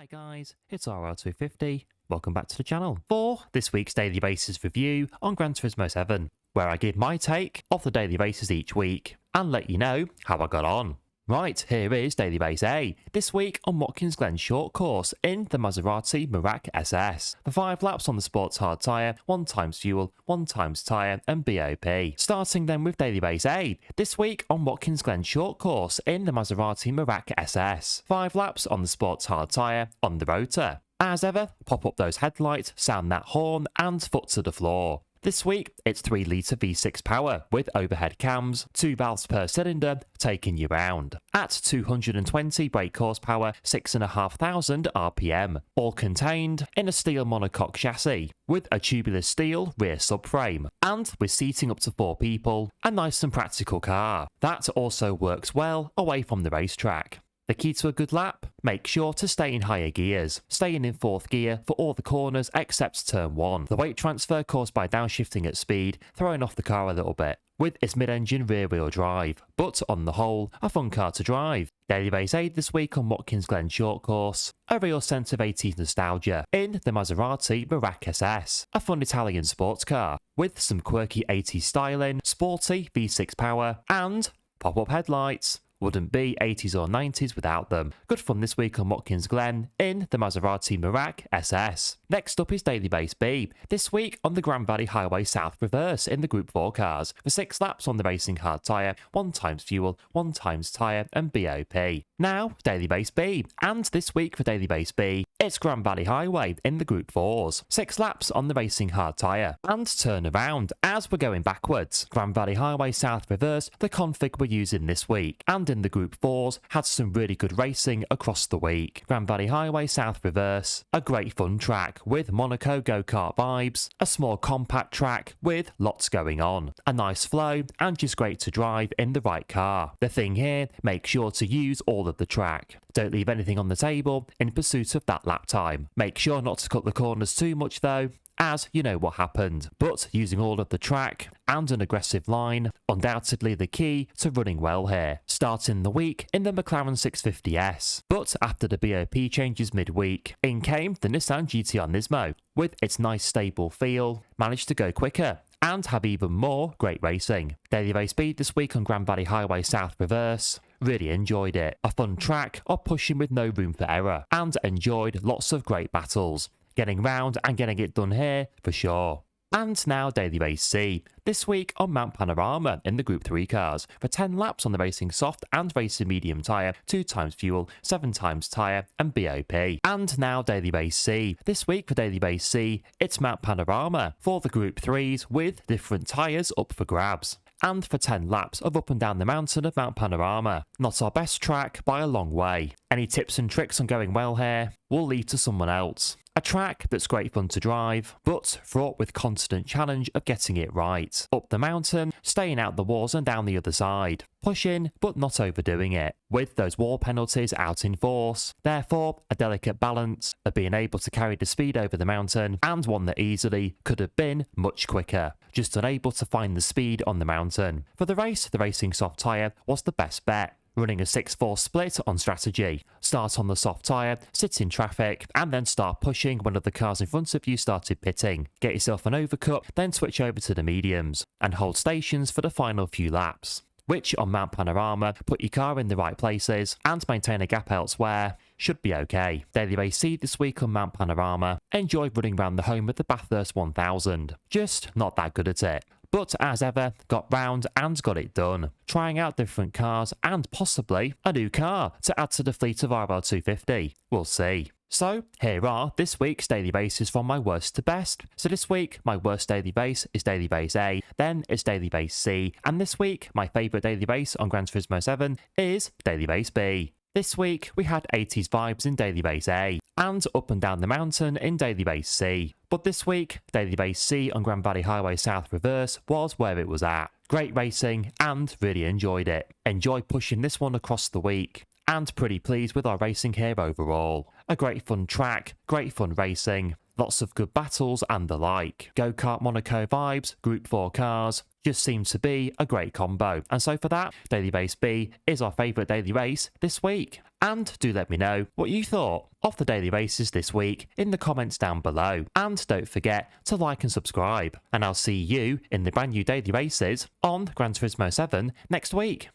Hi guys, it's AERO250. Welcome back to the channel for this week's daily basis review on Gran Turismo 7, where I give my take of the daily bases each week and let you know how I got on. Right, here is daily base A, this week on Watkins Glen short course in the Maserati Merak SS. For 5 laps on the sports hard tyre, 1 times fuel, 1 times tyre and BOP. Starting then with daily base A, this week on Watkins Glen short course in the Maserati Merak SS. 5 laps on the sports hard tyre on the rotor. As ever, pop up those headlights, sound that horn and foot to the floor. This week, it's 3 litre V6 power with overhead cams, 2 valves per cylinder, taking you round. At 220 brake horsepower, 6,500 RPM, all contained in a steel monocoque chassis, with a tubular steel rear subframe, and with seating up to 4 people, a nice and practical car. That also works well away from the racetrack. The key to a good lap? Make sure to stay in higher gears, staying in 4th gear for all the corners except turn 1. The weight transfer caused by downshifting at speed, throwing off the car a little bit, with its mid-engine rear-wheel drive, but on the whole, a fun car to drive. Daily base 8 this week on Watkins Glen short course, a real sense of 80s nostalgia in the Maserati Merak SS, a fun Italian sports car, with some quirky 80s styling, sporty V6 power, and pop-up headlights. Wouldn't be 80s or 90s without them. Good fun this week on Watkins Glen in the Maserati Merak SS. Next up is daily base B, this week on the Grand Valley Highway South reverse in the Group 4 cars, for 6 laps on the racing hard tyre, 1 times fuel, 1 times tyre and BOP. Now, daily base B, and this week for daily base B, it's Grand Valley Highway in the Group 4s, 6 laps on the racing hard tyre, and turn around as we're going backwards. Grand Valley Highway South reverse, the config we're using this week, and in the Group 4s, had some really good racing across the week. Grand Valley Highway South reverse, a great fun track with Monaco go-kart vibes, a small compact track with lots going on, a nice flow, and just great to drive in the right car. The thing here, make sure to use all of the track. Don't leave anything on the table in pursuit of that lap time. Make sure not to cut the corners too much though, as you know what happened. But using all of the track and an aggressive line, undoubtedly the key to running well here. Starting the week in the McLaren 650S, but after the BOP changes midweek, in came the Nissan GT-R Nismo, with its nice stable feel, managed to go quicker and have even more great racing. Daily race speed this week on Grand Valley Highway South reverse. Really enjoyed it. A fun track of pushing with no room for error, and enjoyed lots of great battles. Getting round and getting it done here for sure. And now daily race C, this week on Mount Panorama in the Group 3 cars, for 10 laps on the racing soft and racing medium tyre, 2 times fuel, 7 times tyre and BOP. And now daily race C, this week for daily race C, it's Mount Panorama for the Group 3s with different tyres up for grabs. And for 10 laps of up and down the mountain of Mount Panorama. Not our best track by a long way. Any tips and tricks on going well here? We'll leave to someone else. A track that's great fun to drive, but fraught with constant challenge of getting it right. Up the mountain, staying out the walls and down the other side. Pushing, but not overdoing it, with those wall penalties out in force. Therefore, a delicate balance of being able to carry the speed over the mountain, and one that easily could have been much quicker. Just unable to find the speed on the mountain. For the race, the racing soft tyre was the best bet. Running a 6-4 split on strategy. Start on the soft tyre, sit in traffic, and then start pushing when other cars in front of you started pitting. Get yourself an overcut, then switch over to the mediums, and hold stations for the final few laps. Which on Mount Panorama, put your car in the right places, and maintain a gap elsewhere, should be okay. Daily race C this week on Mount Panorama. Enjoyed running around the home of the Bathurst 1000. Just not that good at it. But as ever, got round and got it done. Trying out different cars and possibly a new car to add to the fleet of RL250. We'll see. So here are this week's daily bases from my worst to best. So this week, my worst daily base is daily base A, then it's daily base C, and this week, my favourite daily base on Gran Turismo 7 is daily base B. This week, we had 80s vibes in daily base A, and up and down the mountain in daily base C. But this week, daily base C on Grand Valley Highway South reverse was where it was at. Great racing, and really enjoyed it. Enjoyed pushing this one across the week, and pretty pleased with our racing here overall. A great fun track, great fun racing, lots of good battles and the like. Go-kart Monaco vibes, Group 4 cars, just seems to be a great combo. And so for that, Daily Race B is our favourite daily race this week. And do let me know what you thought of the daily races this week in the comments down below. And don't forget to like and subscribe. And I'll see you in the brand new daily races on Gran Turismo 7 next week.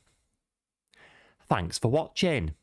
Thanks for watching.